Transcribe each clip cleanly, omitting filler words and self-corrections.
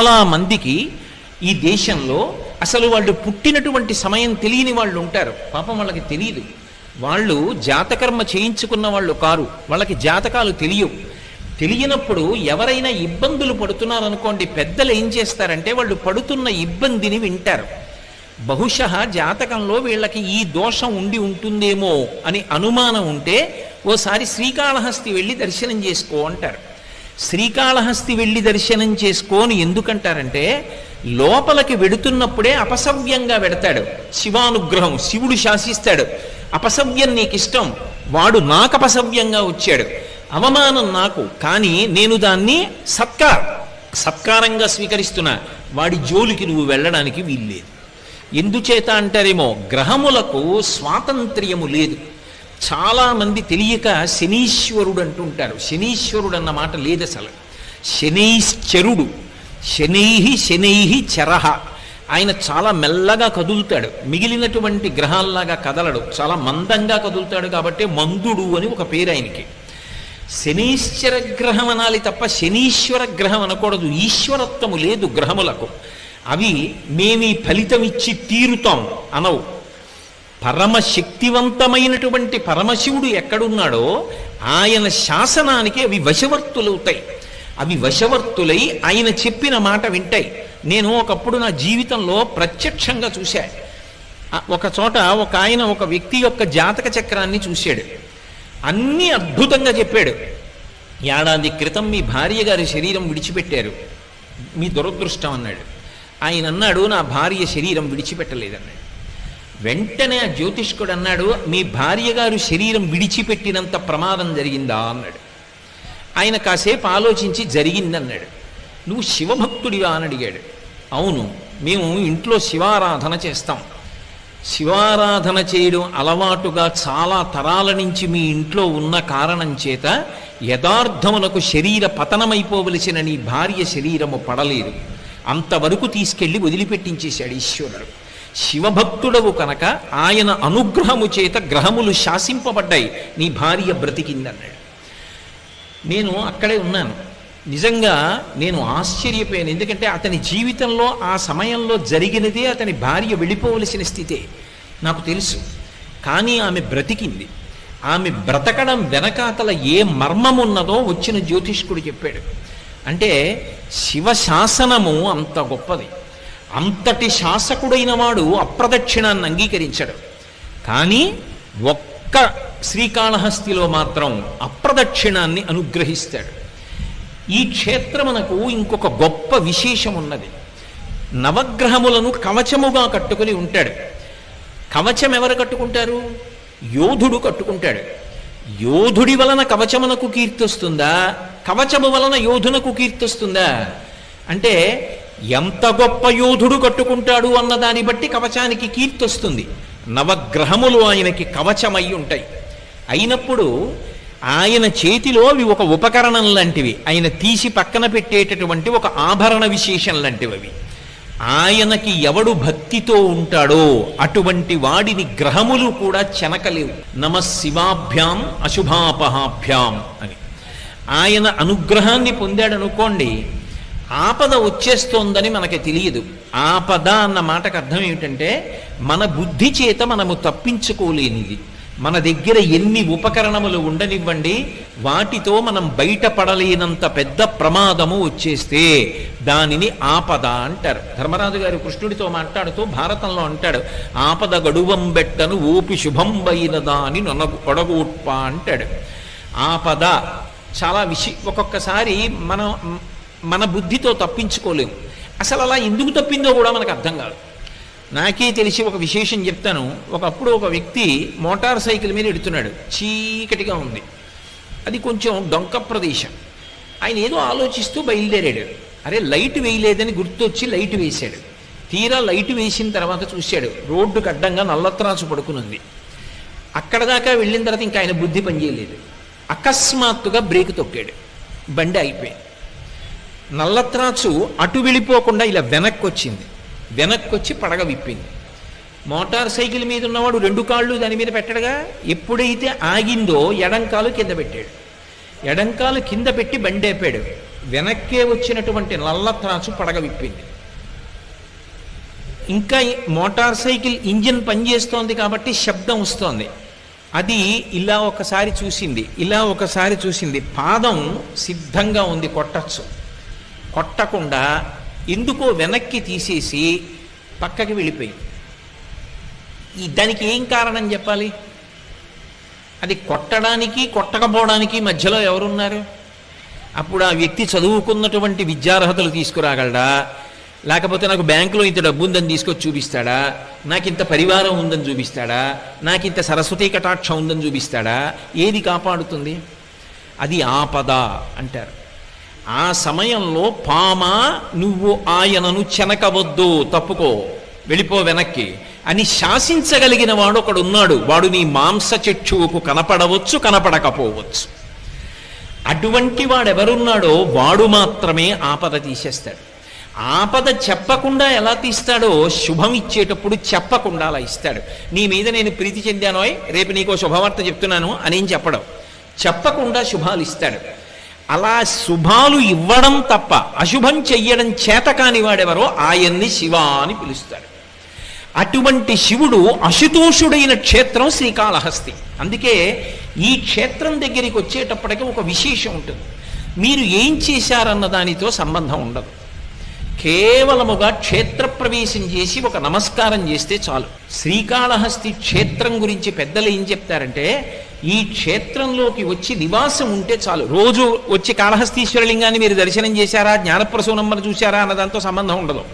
చాలా మందికి ఈ దేశంలో అసలు వాళ్ళు పుట్టినటువంటి సమయం తెలియని వాళ్ళు ఉంటారు. పాపం వాళ్ళకి తెలియదు. వాళ్ళు జాతకర్మ చేయించుకున్న వాళ్ళు కారు, వాళ్ళకి జాతకాలు తెలియవు. తెలియనప్పుడు ఎవరైనా ఇబ్బందులు పడుతున్నారనుకోండి, పెద్దలు ఏం చేస్తారంటే వాళ్ళు పడుతున్న ఇబ్బందిని వింటారు. బహుశः జాతకంలో వీళ్ళకి ఈ దోషం ఉండి ఉంటుందేమో అని అనుమానం ఉంటే ఓసారి శ్రీకాళహస్తి వెళ్ళి దర్శనం చేసుకో అంటారు. శ్రీకాళహస్తి వెళ్ళి దర్శనం చేసుకోని ఎందుకంటారంటే, లోపలికి వెడుతున్నప్పుడే అపసవ్యంగా వెడతాడు. శివానుగ్రహం, శివుడు శాసిస్తాడు. అపసవ్యం నీకు ఇష్టం, వాడు నాకు అపసవ్యంగా వచ్చాడు, అవమానం నాకు, కానీ నేను దాన్ని సత్కారంగా స్వీకరిస్తున్నా, వాడి జోలికి నువ్వు వెళ్ళడానికి వీల్లేదు. ఎందుచేత అంటారేమో, గ్రహములకు స్వాతంత్ర్యము లేదు. చాలామంది తెలియక శనీశ్వరుడు అంటుంటారు. శనీశ్వరుడు అన్న మాట లేదు అసలు. శనైశ్చరుడు, శనైహి చరహ. ఆయన చాలా మెల్లగా కదులుతాడు, మిగిలినటువంటి గ్రహాల్లాగా కదలడు, చాలా మందంగా కదులుతాడు. కాబట్టి మందుడు అని ఒక పేరు ఆయనకి. శనీశ్వర గ్రహం అనాలి తప్ప శనీశ్వర గ్రహం అనకూడదు. ఈశ్వరత్వము లేదు గ్రహములకు. అవి మేమీ ఫలితం ఇచ్చి తీరుతాం అనవు. పరమశక్తివంతమైనటువంటి పరమశివుడు ఎక్కడున్నాడో ఆయన శాసనానికి అవి వశవర్తులవుతాయి. అవి వశవర్తులై ఆయన చెప్పిన మాట వింటాయి. నేను ఒకప్పుడు నా జీవితంలో ప్రత్యక్షంగా చూశా. ఒక చోట ఒక ఆయన ఒక వ్యక్తి యొక్క జాతక చక్రాన్ని చూశాడు. అన్నీ అద్భుతంగా చెప్పాడు. ఏడాది క్రితం మీ భార్య గారి శరీరం విడిచిపెట్టారు, మీ దురదృష్టం అన్నాడు. ఆయన అన్నాడు, నా భార్య శరీరం విడిచిపెట్టలేదన్నాడు. వెంటనే ఆ జ్యోతిష్కుడు అన్నాడు, మీ భార్య గారు శరీరం విడిచిపెట్టినంత ప్రమాదం జరిగిందా అన్నాడు. ఆయన కాసేపు ఆలోచించి జరిగిందన్నాడు. నువ్వు శివభక్తుడివా అని అడిగాడు. అవును, మేము ఇంట్లో శివారాధన చేస్తాం. శివారాధన చేయడం అలవాటుగా చాలా తరాల నుంచి మీ ఇంట్లో ఉన్న కారణం చేత యథార్థమునకు శరీర పతనమైపోవలసిన నీ భార్య శరీరము పడలేదు, అంతవరకు తీసుకెళ్లి వదిలిపెట్టించేశాడు ఈశ్వరుడు. శివభక్తుడవు కనుక ఆయన అనుగ్రహము చేత గ్రహములు శాసింపబడ్డాయి, నీ భార్య బ్రతికిందన్నాడు. నేను అక్కడే ఉన్నాను. నిజంగా నేను ఆశ్చర్యపోయాను. ఎందుకంటే అతని జీవితంలో ఆ సమయంలో జరిగినదే అతని భార్య వెళ్ళిపోవలసిన స్థితే నాకు తెలుసు. కానీ ఆమె బ్రతికింది. ఆమె బ్రతకడం వెనకాతల ఏ మర్మమున్నదో వచ్చిన జ్యోతిష్కుడు చెప్పాడు. అంటే శివశాసనము అంత గొప్పది. అంతటి శాసకుడైన వాడు అప్రదక్షిణాన్ని అంగీకరించడు. కానీ ఒక్క శ్రీకాళహస్తిలో మాత్రం అప్రదక్షిణాన్ని అనుగ్రహిస్తాడు. ఈ క్షేత్రమునకు ఇంకొక గొప్ప విశేషం ఉన్నది. నవగ్రహములను కవచముగా కట్టుకుని ఉంటాడు. కవచం ఎవరు కట్టుకుంటారు? యోధుడు కట్టుకుంటాడు. యోధుడి వలన కవచమునకు కీర్తి వస్తుందా, కవచము వలన యోధునకు కీర్తి వస్తుందా? అంటే ఎంత గొప్ప యోధుడు కట్టుకుంటాడు అన్న దాన్ని బట్టి కవచానికి కీర్తి వస్తుంది. నవగ్రహములు ఆయనకి కవచమై ఉంటాయి. అయినప్పుడు ఆయన చేతిలో అవి ఒక ఉపకరణం లాంటివి, ఆయన తీసి పక్కన పెట్టేటటువంటి ఒక ఆభరణ విశేషం లాంటివి అవి. ఆయనకి ఎవడు భక్తితో ఉంటాడో అటువంటి వాడిని గ్రహములు కూడా చెనకలేవు. నమః శివాభ్యాం అశుభాపహాభ్యాం అని ఆయన అనుగ్రహాన్ని పొందాడనుకోండి, ఆపద వచ్చేస్తోందని మనకి తెలియదు. ఆపద అన్న మాటకు అర్థం ఏమిటంటే, మన బుద్ధి చేత మనము తప్పించుకోలేనిది. మన దగ్గర ఎన్ని ఉపకరణములు ఉండనివ్వండి, వాటితో మనం బయటపడలేనంత పెద్ద ప్రమాదము వచ్చేస్తే దానిని ఆపద అంటారు. ధర్మరాజు గారు కృష్ణుడితో మాట్లాడుతూ భారతంలో అంటాడు, ఆపద గడువం బెట్టను ఓపి శుభంబైనదా అని ఒడగూట్ప అంటాడు. ఆపద చాలా ఒక్కొక్కసారి మన బుద్ధితో తప్పించుకోలేము. అసలు అలా ఎందుకు తప్పిందో కూడా మనకు అర్థం కాదు. నాకే తెలిసి ఒక విశేషం చెప్తాను. ఒకప్పుడు ఒక వ్యక్తి మోటార్ సైకిల్ మీద ఎడుతున్నాడు. చీకటిగా ఉంది, అది కొంచెం డొంక ప్రదేశం. ఆయన ఏదో ఆలోచిస్తూ బయలుదేరాడు. అరే లైట్ వేయలేదని గుర్తొచ్చి లైట్ వేశాడు. తీరా లైట్ వేసిన తర్వాత చూశాడు, రోడ్డుకు అడ్డంగా నల్లత్రాసు పడుకునుంది. అక్కడ దాకా వెళ్ళిన తర్వాత ఇంకా ఆయన బుద్ధి పనిచేయలేదు. అకస్మాత్తుగా బ్రేక్ తొక్కాడు, బండి అయిపోయింది. నల్లత్రాసు అటు వెళ్ళిపోకుండా ఇలా వెనక్కి వచ్చింది. వెనక్కి వచ్చి పడగ విప్పింది. మోటార్ సైకిల్ మీద ఉన్నవాడు రెండు కాళ్ళు దాని మీద పెట్టడగా, ఎప్పుడైతే ఆగిందో ఎడంకాలు కింద పెట్టాడు. ఎడంకాలు కింద పెట్టి బండి ఆపాడు. వెనక్కే వచ్చినటువంటి నల్ల త్రాచు పడగ విప్పింది. ఇంకా మోటార్ సైకిల్ ఇంజిన్ పనిచేస్తోంది కాబట్టి శబ్దం వస్తోంది. అది ఇలా ఒకసారి చూసింది, ఇలా ఒకసారి చూసింది. పాదం సిద్ధంగా ఉంది, కొట్టచ్చు. కొట్టకుండా ఎందుకో వెనక్కి తీసేసి పక్కకి వెళ్ళిపోయింది. దానికి ఏం కారణం చెప్పాలి? అది కొట్టడానికి కొట్టకపోవడానికి మధ్యలో ఎవరున్నారు? అప్పుడు ఆ వ్యక్తి చదువుకున్నటువంటి విద్యార్హతలు తీసుకురాగలడా, లేకపోతే నాకు బ్యాంకులో ఇంత డబ్బు ఉందని తీసుకొచ్చి చూపిస్తాడా, నాకు ఇంత పరివారం ఉందని చూపిస్తాడా, నాకు ఇంత సరస్వతీ కటాక్షం ఉందని చూపిస్తాడా? ఏది కాపాడుతుంది? అది ఆపద అంటారు. ఆ సమయంలో పామా నువ్వు ఆయనను చెనకవద్దు, తప్పుకో, వెళ్ళిపో వెనక్కి అని శాసించగలిగిన వాడు ఒకడున్నాడు. వాడు నీ మాంసచక్షువుకు కనపడవచ్చు, కనపడకపోవచ్చు. అటువంటి వాడెవరున్నాడో వాడు మాత్రమే ఆపద తీసేస్తాడు. ఆపద చెప్పకుండా ఎలా తీస్తాడో శుభం ఇచ్చేటప్పుడు చెప్పకుండా అలా ఇస్తాడు. నీ మీద నేను ప్రీతి చెందానోయ్, రేపు నీకో శుభవార్త చెప్తున్నాను అనేం చెప్పడం, చెప్పకుండా శుభాలు ఇస్తాడు. అలా శుభాలు ఇవ్వడం తప్ప అశుభం చెయ్యడం చేత కాని వాడెవరో ఆయన్ని శివ అని పిలుస్తాడు. అటువంటి శివుడు అశుతోషుడైన క్షేత్రం శ్రీకాళహస్తి. అందుకే ఈ క్షేత్రం దగ్గరికి వచ్చేటప్పటికి ఒక విశేషం ఉంటుంది. మీరు ఏం చేశారన్న దానితో సంబంధం ఉండదు. కేవలముగా క్షేత్ర ప్రవేశం చేసి ఒక నమస్కారం చేస్తే చాలు. శ్రీకాళహస్తి క్షేత్రం గురించి పెద్దలు ఏం చెప్తారంటే, ఈ క్షేత్రంలోకి వచ్చి నివాసం ఉంటే చాలు. రోజు వచ్చి కాళహస్తీశ్వరలింగాన్ని మీరు దర్శనం చేశారా, జ్ఞానప్రసూనమ్మను చూశారా అన్నదాంతో సంబంధం ఉండదు.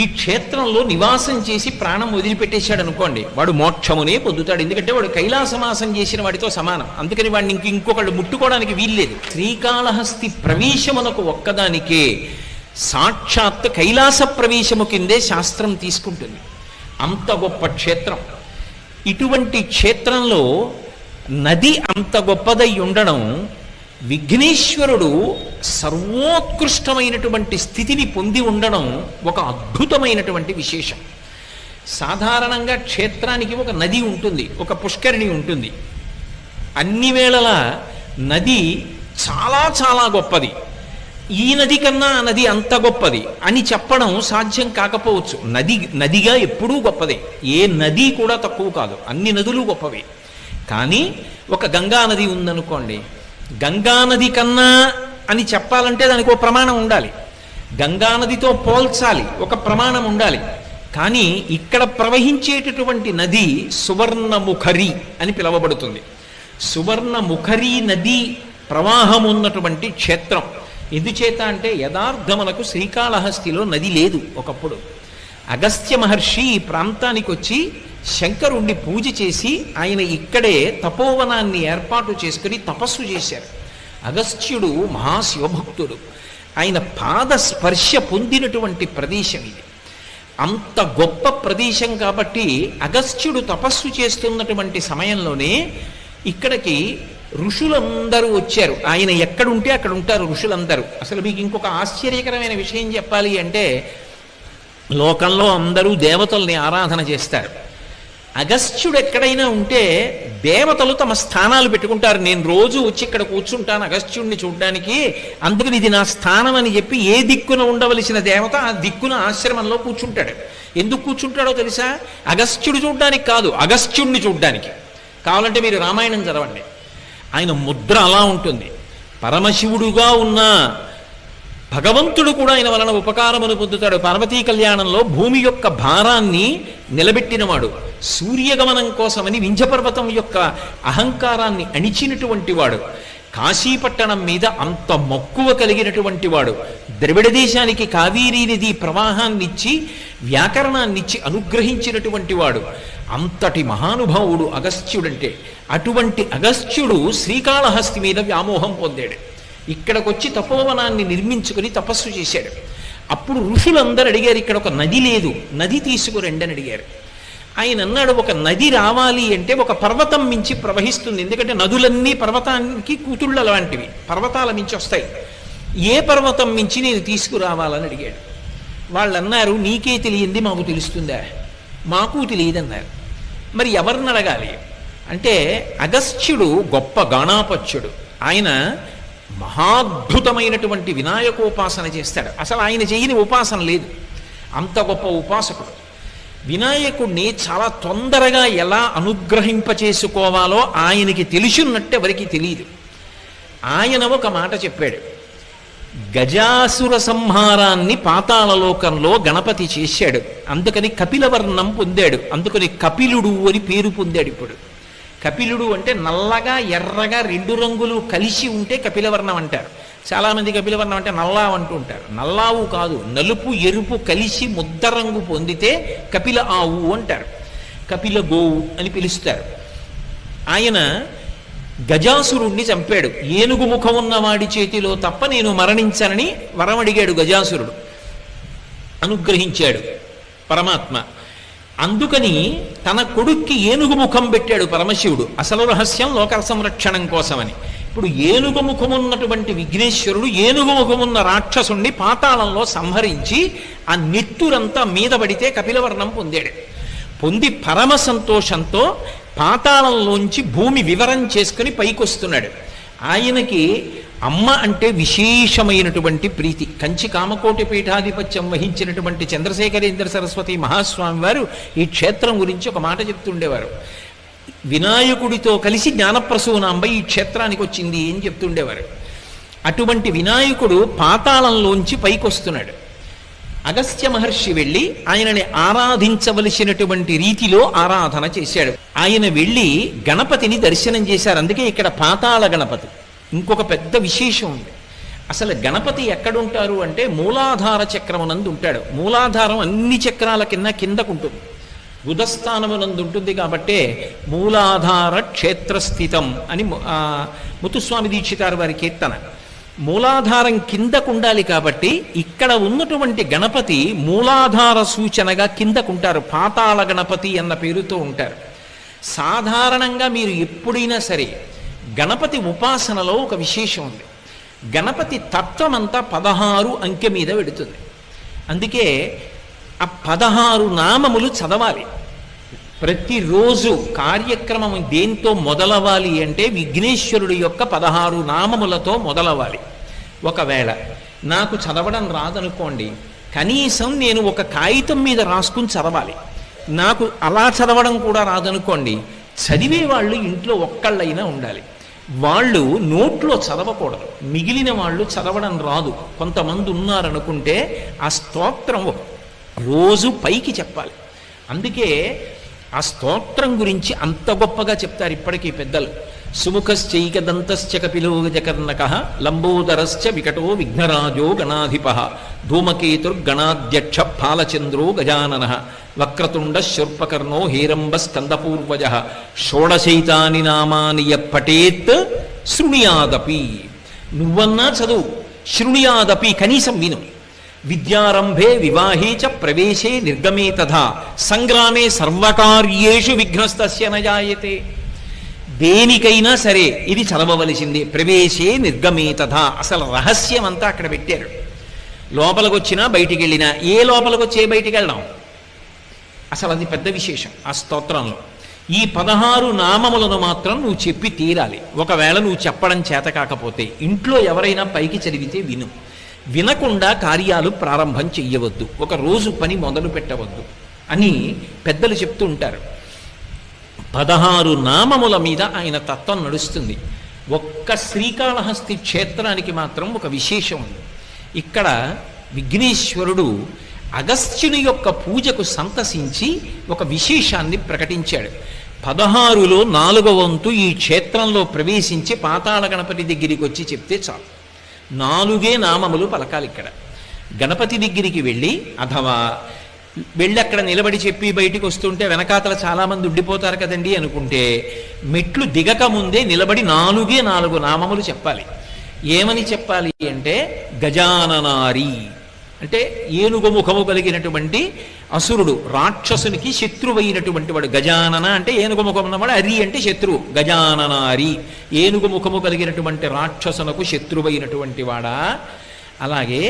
ఈ క్షేత్రంలో నివాసం చేసి ప్రాణం వదిలిపెట్టేశాడు అనుకోండి, వాడు మోక్షమునే పొందుతాడు. ఎందుకంటే వాడు కైలాసమాసం చేసిన వాడితో సమానం. అందుకని వాడిని ఇంకొకళ్ళు ముట్టుకోవడానికి వీల్లేదు. శ్రీకాళహస్తి ప్రవేశమునకు ఒక్కదానికే సాక్షాత్ కైలాస ప్రవేశము కిందే శాస్త్రం తీసుకుంటుంది. అంత గొప్ప క్షేత్రం. ఇటువంటి క్షేత్రంలో నది అంత గొప్పదై ఉండడం, విఘ్నేశ్వరుడు సర్వోత్కృష్టమైనటువంటి స్థితిని పొంది ఉండడం ఒక అద్భుతమైనటువంటి విశేషం. సాధారణంగా క్షేత్రానికి ఒక నది ఉంటుంది, ఒక పుష్కరిణి ఉంటుంది. అన్ని వేళలా నది చాలా చాలా గొప్పది, ఈ నది కన్నా ఆ నది అంత గొప్పది అని చెప్పడం సాధ్యం కాకపోవచ్చు. నదిగా ఎప్పుడూ గొప్పదే, ఏ నది కూడా తక్కువ కాదు, అన్ని నదులు గొప్పవే. కానీ ఒక గంగా నది ఉందనుకోండి, గంగా నది కన్నా అని చెప్పాలంటే దానికి ఒక ప్రమాణం ఉండాలి. గంగా నదితో పోల్చాలి, ఒక ప్రమాణం ఉండాలి. కానీ ఇక్కడ ప్రవహించేటటువంటి నది సువర్ణముఖరి అని పిలువబడుతుంది. సువర్ణముఖరి నది ప్రవాహం ఉన్నటువంటి క్షేత్రం. ఎందుచేత అంటే యథార్థమునకు శ్రీకాళహస్తిలో నది లేదు ఒకప్పుడు. అగస్త్య మహర్షి ఈ ప్రాంతానికి వచ్చి శంకరుణ్ణి పూజ చేసి ఆయన ఇక్కడే తపోవనాన్ని ఏర్పాటు చేసుకుని తపస్సు చేశారు. అగస్త్యుడు మహాశివభక్తుడు. ఆయన పాద స్పర్శ పొందినటువంటి ప్రదేశం ఇది. అంత గొప్ప ప్రదేశం కాబట్టి అగస్త్యుడు తపస్సు చేస్తున్నటువంటి సమయంలోనే ఇక్కడికి ఋషులందరూ వచ్చారు. ఆయన ఎక్కడుంటే అక్కడ ఉంటారు ఋషులందరూ. అసలు మీకు ఇంకొక ఆశ్చర్యకరమైన విషయం చెప్పాలి అంటే, లోకంలో అందరూ దేవతల్ని ఆరాధన చేస్తారు. అగస్త్యుడు ఎక్కడైనా ఉంటే దేవతలు తమ స్థానాలు పెట్టుకుంటారు. నేను రోజు వచ్చి ఇక్కడ కూర్చుంటాను అగస్త్యుడిని చూడడానికి, అందుకని ఇది నా స్థానం అని చెప్పి ఏ దిక్కున ఉండవలసిన దేవత ఆ దిక్కున ఆశ్రమంలో కూర్చుంటాడు. ఎందుకు కూర్చుంటాడో తెలుసా? అగస్త్యుడు చూడడానికి కాదు, అగస్త్యుడిని చూడడానికి. కావాలంటే మీరు రామాయణం చదవండి, ఆయన ముద్ర అలా ఉంటుంది. పరమశివుడుగా ఉన్న భగవంతుడు కూడా ఆయన వలన ఉపకారమును పొందుతాడు. పార్వతీ కళ్యాణంలో భూమి యొక్క భారాన్ని నిలబెట్టినవాడు, సూర్యగమనం కోసమని వింధ్యపర్వతం యొక్క అహంకారాన్ని అణిచినటువంటి వాడు, కాశీపట్టణం మీద అంత మక్కువ కలిగినటువంటి వాడు, ద్రవిడ దేశానికి కావేరీ నది ప్రవాహాన్నిచ్చి వ్యాకరణాన్నిచ్చి అనుగ్రహించినటువంటి వాడు, అంతటి మహానుభావుడు అగస్త్యుడంటే. అటువంటి అగస్త్యుడు శ్రీకాళహస్తి మీద వ్యామోహం పొందాడు. ఇక్కడికొచ్చి తపోవనాన్ని నిర్మించుకుని తపస్సు చేశాడు. అప్పుడు ఋషులందరూ అడిగారు, ఇక్కడ ఒక నది లేదు, నది తీసుకురండి అని అడిగారు. ఆయన అన్నాడు, ఒక నది రావాలి అంటే ఒక పర్వతం మించి ప్రవహిస్తుంది. ఎందుకంటే నదులన్నీ పర్వతానికి కూతుళ్ళ లాంటివి, పర్వతాల మించి వస్తాయి. ఏ పర్వతం మించి నేను తీసుకురావాలని అడిగాడు. వాళ్ళు అన్నారు, నీకే తెలియంది మాకు తెలుస్తుందా? మాకు తెలియదన్నారు. మరి ఎవరిని అడగాలి అంటే, అగస్త్యుడు గొప్ప గాణాపత్యుడు. ఆయన మహాద్భుతమైనటువంటి వినాయకోపాసన చేస్తాడు. అసలు ఆయన చేయని ఉపాసన లేదు, అంత గొప్ప ఉపాసకుడు. వినాయకుడిని చాలా తొందరగా ఎలా అనుగ్రహింపచేసుకోవాలో ఆయనకి తెలిసినట్టు ఎవరికి తెలియదు. ఆయన ఒక మాట చెప్పాడు, గజాసుర సంహారాన్ని పాతాళలోకంలో గణపతి చేశాడు, అందుకని కపిలవర్ణం పొందాడు, అందుకని కపిలుడు అని పేరు పొందాడు. ఇప్పుడు కపిలుడు అంటే నల్లగా ఎర్రగా రెండు రంగులు కలిసి ఉంటే కపిలవర్ణం అంటారు. చాలామంది కపిలవర్ణం అంటే నల్లావు అంటూ ఉంటారు. నల్లావు కాదు, నలుపు ఎరుపు కలిసి ముద్ద రంగు పొందితే కపిల ఆవు అంటారు, కపిల గోవు అని పిలుస్తారు. ఆయన గజాసురుణ్ణి చంపాడు. ఏనుగు ముఖం ఉన్న వాడి చేతిలో తప్ప నేను మరణించనని వరం అడిగాడు గజాసురుడు, అనుగ్రహించాడు పరమాత్మ. అందుకని తన కొడుక్కి ఏనుగు ముఖం పెట్టాడు పరమశివుడు, అసలు రహస్యం లోక సంరక్షణం కోసమని. ఇప్పుడు ఏనుగు ముఖమున్నటువంటి విఘ్నేశ్వరుడు ఏనుగు ముఖమున్న రాక్షసుణ్ణి పాతాళంలో సంహరించి ఆ నెత్తురంతా మీద పడితే కపిలవర్ణం పొందాడు. పొంది పరమ సంతోషంతో పాతాళంలోంచి భూమి వివరం చేసుకుని పైకొస్తున్నాడు. ఆయనకి అమ్మ అంటే విశేషమైనటువంటి ప్రీతి. కంచి కామకోటి పీఠాధిపత్యం వహించినటువంటి చంద్రశేఖరేంద్ర సరస్వతి మహాస్వామి వారు ఈ క్షేత్రం గురించి ఒక మాట చెప్తుండేవారు. వినాయకుడితో కలిసి జ్ఞానప్రసూనాంబ ఈ క్షేత్రానికి వచ్చింది అని చెప్తుండేవారు. అటువంటి వినాయకుడు పాతాళంలోంచి పైకొస్తున్నాడు. అగస్త్య మహర్షి వెళ్ళి ఆయనని ఆరాధించవలసినటువంటి రీతిలో ఆరాధన చేశాడు. ఆయన వెళ్ళి గణపతిని దర్శనం చేశారు. అందుకే ఇక్కడ పాతాళ గణపతి. ఇంకొక పెద్ద విశేషం ఉంది. అసలు గణపతి ఎక్కడుంటారు అంటే మూలాధార చక్రమునందు ఉంటాడు. మూలాధారం అన్ని చక్రాల కిందకుంటుంది, బుధస్థానమునందు ఉంటుంది. కాబట్టే మూలాధార క్షేత్రస్థితం అని ముత్తుస్వామి దీక్షితారు వారి కీర్తన. మూలాధారం కిందకు ఉండాలి కాబట్టి ఇక్కడ ఉన్నటువంటి గణపతి మూలాధార సూచనగా కిందకుంటారు. పాతాళ గణపతి అన్న పేరుతో ఉంటారు. సాధారణంగా మీరు ఎప్పుడైనా సరే గణపతి ఉపాసనలో ఒక విశేషం ఉంది. గణపతి తత్వం అంతా 16 అంకె మీద పెడుతుంది. అందుకే ఆ 16 నామములు చదవాలి. ప్రతిరోజు కార్యక్రమం దేంతో మొదలవ్వాలి అంటే విఘ్నేశ్వరుడి యొక్క 16 నామములతో మొదలవ్వాలి. ఒకవేళ నాకు చదవడం రాదనుకోండి, కనీసం నేను ఒక కాగితం మీద రాసుకుని చదవాలి. నాకు అలా చదవడం కూడా రాదనుకోండి, చదివే వాళ్ళు ఇంట్లో ఒక్కళ్ళైనా ఉండాలి. వాళ్ళు నోట్లో చదవకూడదు, మిగిలిన వాళ్ళు చదవడం రాదు కొంతమంది ఉన్నారనుకుంటే ఆ స్తోత్రం రోజు పైకి చెప్పాలి. అందుకే ఆ స్తోత్రం గురించి అంత గొప్పగా చెప్తారు ఇప్పటికీ పెద్దలు. సుముఖశ్చైకదంతశ్చ కపిలో గజకర్ణకః లంబోదరశ్చ వికటో విఘ్నరాజో గణాధిపః ధూమకేతుర్గణాధ్యక్ష ఫాలచంద్రో గజాననః వక్రతుండ శూర్పకర్ణో హేరంబ స్కందపూర్వజః షోడశైతాని నామాని పఠేత్ శృణుయాదపి. నువ్వన్నా చదువు, శృణుయాదపి కనీసం విను. విద్యారంభే వివాహే చ ప్రవేశే నిర్గమే తథా సంగ్రామే సర్వకార్యేషు విఘ్నస్తస్య న జాయతే. దేనికైనా సరే ఇది చదవవలసిందే. ప్రవేశే నిర్గమే తథా, అసలు రహస్యం అంతా అక్కడ పెట్టారు. లోపలికి వచ్చినా బయటికి వెళ్ళినా, ఏ లోపలికి వచ్చే బయటికి వెళ్ళడం, అసలు అది పెద్ద విశేషం ఆ స్తోత్రంలో. ఈ 16 నామములను మాత్రం నువ్వు చెప్పి తీరాలి. ఒకవేళ నువ్వు చెప్పడం చేత కాకపోతే ఇంట్లో ఎవరైనా పైకి చదివితే విను, వినకుండా కార్యాలు ప్రారంభం చెయ్యవద్దు, ఒక రోజు పని మొదలు పెట్టవద్దు అని పెద్దలు చెప్తూ ఉంటారు. 16 నామముల మీద ఆయన తత్వం నడుస్తుంది. ఒక్క శ్రీకాళహస్తి క్షేత్రానికి మాత్రం ఒక విశేషం ఉంది. ఇక్కడ విఘ్నేశ్వరుడు అగస్త్యుని యొక్క పూజకు సంతసించి ఒక విశేషాన్ని ప్రకటించాడు. 16లో 4వ వంతు ఈ క్షేత్రంలో ప్రవేశించి పాతాళ గణపతి దగ్గరికి వచ్చి చెప్తే చాలు. 4 నామములు పలకాలి. ఇక్కడ గణపతి దగ్గరికి వెళ్ళి అథవా వెళ్ళి అక్కడ నిలబడి చెప్పి బయటికి వస్తుంటే వెనకాతల చాలామంది ఉండిపోతారు కదండి అనుకుంటే, మెట్లు దిగక ముందే నిలబడి 4 నామములు చెప్పాలి. ఏమని చెప్పాలి అంటే గజాననారి అంటే ఏనుగు ముఖము కలిగినటువంటి అసురుడు, రాక్షసునికి శత్రువైనటువంటి వాడు. గజానన అంటే ఏనుగు ముఖం ఉన్నవాడు, అరి అంటే శత్రువు. గజాననారి ఏనుగు ముఖము కలిగినటువంటి రాక్షసునకు శత్రువైనటువంటి వాడా. అలాగే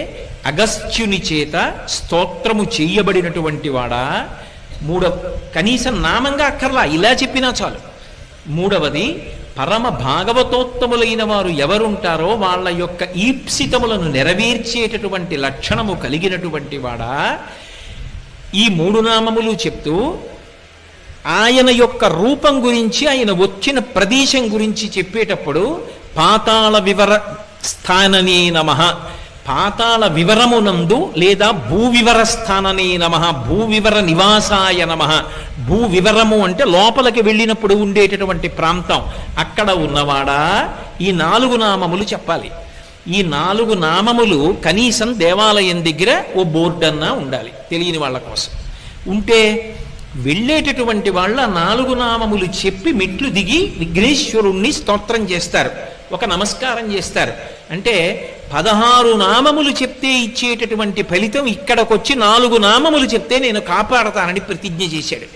అగస్త్యుని చేత స్తోత్రము చెయ్యబడినటువంటి వాడా. కనీసం నామంగా అక్కర్లా, ఇలా చెప్పినా చాలు. 3వది పరమ భాగవతోత్తములైన వారు ఎవరుంటారో వాళ్ళ యొక్క ఈప్సితములను నెరవేర్చేటటువంటి లక్షణము కలిగినటువంటి వాడా ఈ 3 నామములు చెప్తూ ఆయన యొక్క రూపం గురించి, ఆయన వచ్చిన ప్రదేశం గురించి చెప్పేటప్పుడు పాతాళ వివర స్థాననే నమః, పాతాళ వివరమునందు లేదా భూవివర స్థాననే నమః, భూవివర నివాసాయ నమః. భూవివరము అంటే లోపలికి వెళ్ళినప్పుడు ఉండేటటువంటి ప్రాంతం, అక్కడ ఉన్నవాడా ఈ 4 నామములు చెప్పాలి. ఈ 4 నామములు కనీసం దేవాలయం దగ్గర ఓ బోర్డు అన్నా ఉండాలి తెలియని వాళ్ళ కోసం. ఉంటే వెళ్ళేటటువంటి వాళ్ళ 4 నామములు చెప్పి మెట్లు దిగి విఘ్నేశ్వరుణ్ణి స్తోత్రం చేస్తారు, ఒక నమస్కారం చేస్తారు. అంటే 16 నామములు చెప్తే ఇచ్చేటటువంటి ఫలితం ఇక్కడికొచ్చి 4 నామములు చెప్తే నేను కాపాడతానని ప్రతిజ్ఞ చేశాడు.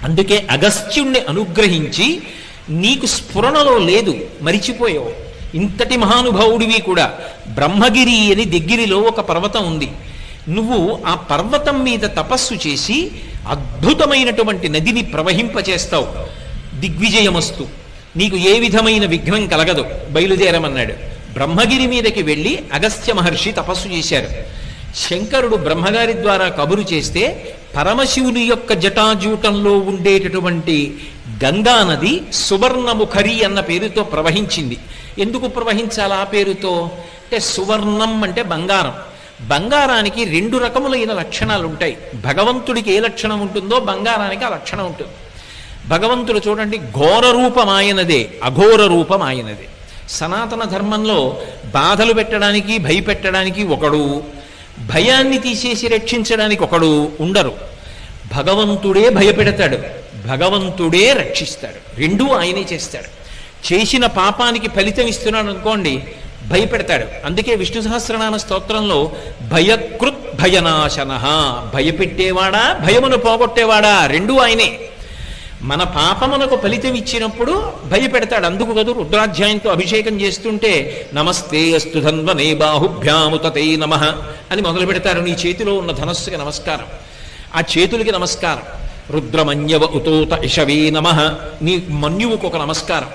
అందుకే అగస్త్యుణ్ణి అనుగ్రహించి నీకు స్ఫురణలో లేదు, మరిచిపోయావు. ఇంతటి మహానుభావుడివి కూడా. బ్రహ్మగిరి అని దగ్గరిలో ఒక పర్వతం ఉంది. నువ్వు ఆ పర్వతం మీద తపస్సు చేసి అద్భుతమైనటువంటి నదిని ప్రవహింపచేస్తావు. దిగ్విజయమస్తు, నీకు ఏ విధమైన విఘ్నం కలగదు, బయలుదేరమన్నాడు. బ్రహ్మగిరి మీదకి వెళ్ళి అగస్త్య మహర్షి తపస్సు చేశారు. శంకరుడు బ్రహ్మగారి ద్వారా కబురు చేస్తే పరమశివుని యొక్క జటాజూటంలో ఉండేటటువంటి గంగా నది సువర్ణముఖరి అన్న పేరుతో ప్రవహించింది. ఎందుకు ప్రవహించాలి ఆ పేరుతో అంటే, సువర్ణం అంటే బంగారం. బంగారానికి 2 రకములైన లక్షణాలు ఉంటాయి. భగవంతుడికి ఏ లక్షణం ఉంటుందో బంగారానికి ఆ లక్షణం ఉంటుంది. భగవంతుడు చూడండి, ఘోర రూపం ఆయనదే, అఘోర రూపం ఆయనదే. సనాతన ధర్మంలో బాధలు పెట్టడానికి, భయపెట్టడానికి ఒకడు, భయాన్ని తీసేసి రక్షించడానికి ఒకడు ఉండరు. భగవంతుడే భయపెడతాడు, భగవంతుడే రక్షిస్తాడు. 2 ఆయనే చేస్తాడు. చేసిన పాపానికి ఫలితం ఇస్తున్నాడు అనుకోండి, భయపెడతాడు. అందుకే విష్ణు సహస్రనామ స్తోత్రంలో భయకృత్ భయనాశన, భయపెట్టేవాడా భయమును పోగొట్టేవాడా 2 ఆయనే. మన పాపమునకు ఫలితం ఇచ్చినప్పుడు భయపెడతాడు. అందుకు కదూ రుద్రాధ్యాయంతో అభిషేకం చేస్తుంటే నమస్తే అస్తు ధన్వనే బాహుభ్యాముతతే నమః అని మొదలు పెడతారు. నీ చేతిలో ఉన్న ధనస్సుకి నమస్కారం, ఆ చేతులకి నమస్కారం. రుద్రమన్యవ ఉతోత ఇషవే నమః, నీ మన్యువుకు ఒక నమస్కారం.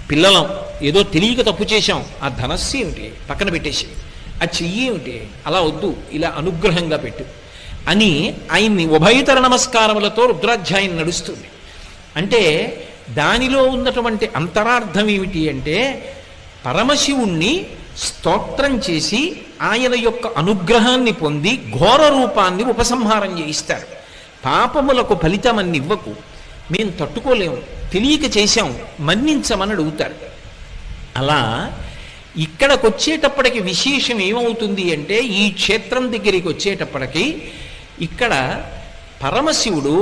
పిల్లలం ఏదో తెలియక తప్పు చేశాం, ఆ ధనస్సు ఏమిటి పక్కన పెట్టేసి, ఆ చెయ్యి ఏమిటి అలా వద్దు, ఇలా అనుగ్రహంగా పెట్టు అని ఆయన్ని ఉభయతర నమస్కారములతో రుద్రాధ్యాయం నడుస్తుంది. అంటే దానిలో ఉన్నటువంటి అంతరార్థం ఏమిటి అంటే, పరమశివుణ్ణి స్తోత్రం చేసి ఆయన యొక్క అనుగ్రహాన్ని పొంది ఘోర రూపాన్ని ఉపసంహారం చేయిస్తారు. పాపములకు ఫలితమని ఇవ్వకు, మేము తట్టుకోలేము, తెలియక చేశాం, మన్నించమని అడుగుతారు. అలా ఇక్కడికి వచ్చేటప్పటికి విశేషం ఏమవుతుంది అంటే, ఈ క్షేత్రం దగ్గరికి వచ్చేటప్పటికి ఇక్కడ పరమశివుడు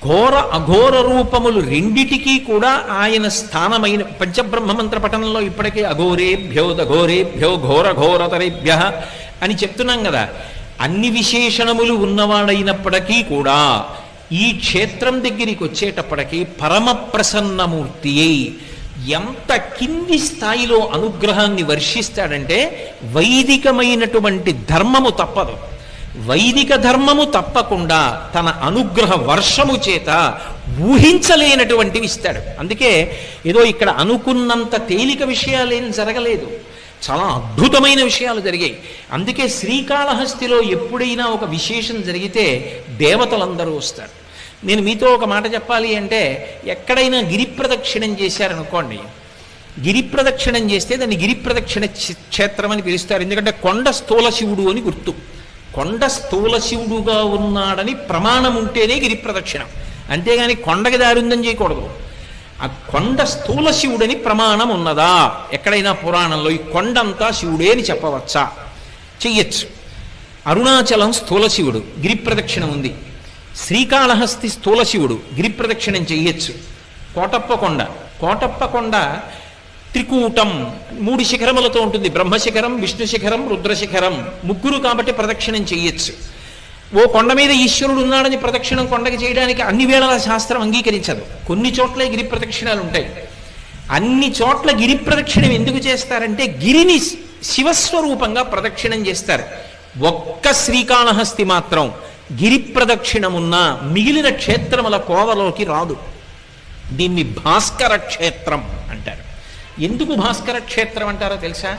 ఘోర అఘోర రూపములు రెండిటికీ కూడా ఆయన స్థానమైన పంచబ్రహ్మమంత్ర పఠనంలో ఇప్పటికే అఘోరేభ్యో దఘోరేభ్యో ఘోర ఘోరతరేభ్య అని చెప్తున్నాం కదా. అన్ని విశేషణములు ఉన్నవాడైనప్పటికీ కూడా ఈ క్షేత్రం దగ్గరికి వచ్చేటప్పటికి పరమ ప్రసన్నమూర్తి అయి ఎంత కింది స్థాయిలో అనుగ్రహాన్ని వర్షిస్తాడంటే, వైదికమైనటువంటి ధర్మము తప్పదు, వైదిక ధర్మము తప్పకుండా తన అనుగ్రహ వర్షము చేత ఊహించలేనటువంటివి ఇస్తాడు. అందుకే ఏదో ఇక్కడ అనుకున్నంత తేలిక విషయాలేం జరగలేదు, చాలా అద్భుతమైన విషయాలు జరిగాయి. అందుకే శ్రీకాళహస్తిలో ఎప్పుడైనా ఒక విశేషం జరిగితే దేవతలందరూ వస్తారు. నేను మీతో ఒక మాట చెప్పాలి అంటే, ఎక్కడైనా గిరి ప్రదక్షిణం చేశారనుకోండి, గిరి ప్రదక్షిణం చేస్తే దాన్ని గిరి ప్రదక్షిణ క్షేత్రం అని పిలుస్తారు. ఎందుకంటే కొండ స్థూల శివుడు అని గుర్తు. కొండ స్థూల శివుడుగా ఉన్నాడని ప్రమాణం ఉంటేనే గిరి ప్రదక్షిణం, అంతేగాని కొండకి దారి ఉందని చేయకూడదు. ఆ కొండ స్థూల శివుడని ప్రమాణం ఉన్నదా ఎక్కడైనా పురాణంలో? ఈ కొండంతా శివుడే అని చెప్పవచ్చా? చెయ్యొచ్చు. అరుణాచలం స్థూల శివుడు, గిరి ప్రదక్షిణం ఉంది. శ్రీకాళహస్తి స్థూల శివుడు, గిరి ప్రదక్షిణం చెయ్యొచ్చు. కోటప్పకొండ త్రికూటం 3 శిఖరములతో ఉంటుంది. బ్రహ్మశిఖరం, విష్ణు శిఖరం, రుద్రశిఖరం, 3 కాబట్టి ప్రదక్షిణం చెయ్యొచ్చు. ఓ కొండ మీద ఈశ్వరుడు ఉన్నాడని ప్రదక్షిణం కొండకి చేయడానికి అన్ని వేళల శాస్త్రం అంగీకరించదు. కొన్ని చోట్ల గిరి ప్రదక్షిణాలు ఉంటాయి. అన్ని చోట్ల గిరి ప్రదక్షిణం ఎందుకు చేస్తారంటే, గిరిని శివస్వరూపంగా ప్రదక్షిణం చేస్తారు. ఒక్క శ్రీకాళహస్తి మాత్రం గిరి ప్రదక్షిణమున్న మిగిలిన క్షేత్రముల కోవలోకి రాదు. దీన్ని భాస్కర క్షేత్రం అంటారు. ఎందుకు భాస్కర క్షేత్రం అంటారో తెలుసా?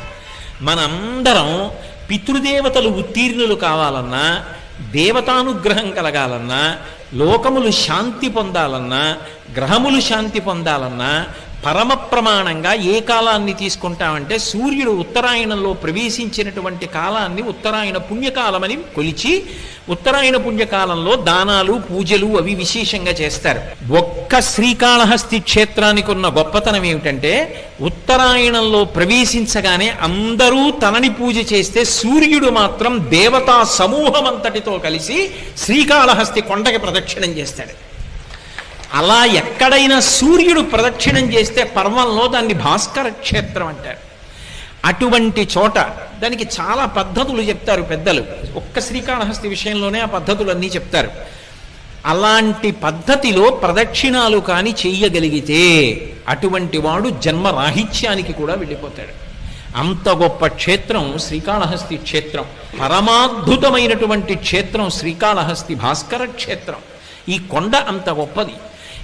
మనందరం పితృదేవతలు ఉత్తీర్ణులు కావాలన్నా, దేవతానుగ్రహం కలగాలన్నా, లోకములు శాంతి పొందాలన్నా, గ్రహములు శాంతి పొందాలన్నా పరమ ప్రమాణంగా ఏ కాలాన్ని తీసుకుంటామంటే సూర్యుడు ఉత్తరాయణంలో ప్రవేశించినటువంటి కాలాన్ని ఉత్తరాయణ పుణ్యకాలమని కొలిచి ఉత్తరాయణ పుణ్యకాలంలో దానాలు పూజలు అవి విశేషంగా చేస్తారు. ఒక్క శ్రీకాళహస్తి క్షేత్రానికి ఉన్న గొప్పతనం ఏమిటంటే ఉత్తరాయణంలో ప్రవేశించగానే అందరూ తనని పూజ చేస్తే సూర్యుడు మాత్రం దేవతా సమూహం అంతటితో కలిసి శ్రీకాళహస్తి కొండకి ప్రదక్షిణం చేస్తాడు. అలా ఎక్కడైనా సూర్యుడు ప్రదక్షిణం చేస్తే పర్వంలో దాన్ని భాస్కర క్షేత్రం అంటారు. అటువంటి చోట దానికి చాలా పద్ధతులు చెప్తారు పెద్దలు. ఒక్క శ్రీకాళహస్తి విషయంలోనే ఆ పద్ధతులన్నీ చెప్తారు. అలాంటి పద్ధతిలో ప్రదక్షిణాలు కాని చెయ్యగలిగితే అటువంటి వాడు జన్మరాహిత్యానికి కూడా వెళ్ళిపోతాడు. అంత గొప్ప క్షేత్రం శ్రీకాళహస్తి క్షేత్రం. పరమాద్భుతమైనటువంటి క్షేత్రం శ్రీకాళహస్తి భాస్కర క్షేత్రం. ఈ కొండ అంత గొప్పది.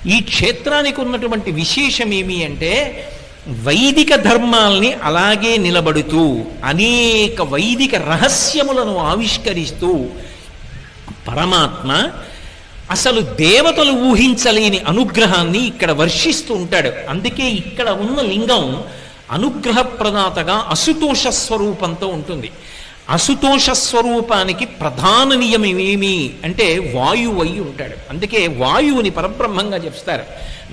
ఈ క్షేత్రానికి ఉన్నటువంటి విశేషం ఏమి అంటే వైదిక ధర్మాల్ని అలాగే నిలబడుతూ అనేక వైదిక రహస్యములను ఆవిష్కరిస్తూ పరమాత్మ అసలు దేవతలు ఊహించలేని అనుగ్రహాన్ని ఇక్కడ వర్షిస్తూ ఉంటాడు. అందుకే ఇక్కడ ఉన్న లింగం అనుగ్రహ ప్రదాతగా అసుతోష స్వరూపంతో ఉంటుంది. అసుతోష స్వరూపానికి ప్రధాన నియమం ఏమి అంటే వాయువు అయి ఉంటాడు. అందుకే వాయువుని పరబ్రహ్మంగా చెప్తారు.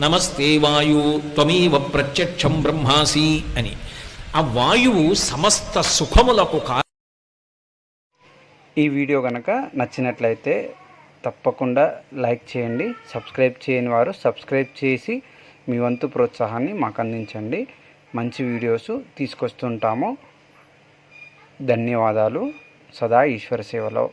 నమస్తే వాయు త్వమేవ ప్రత్యక్షం బ్రహ్మాసి అని. ఆ వాయువు సమస్త సుఖములకు ఈ వీడియో కనుక నచ్చినట్లయితే తప్పకుండా లైక్ చేయండి. సబ్స్క్రైబ్ చేయని వారు సబ్స్క్రైబ్ చేసి మీ వంతు ప్రోత్సాహాన్ని మాకు అందించండి. మంచి వీడియోస్ తీసుకొస్తుంటాము. ధన్యవాదాలు. సదా ఈశ్వర సేవలో.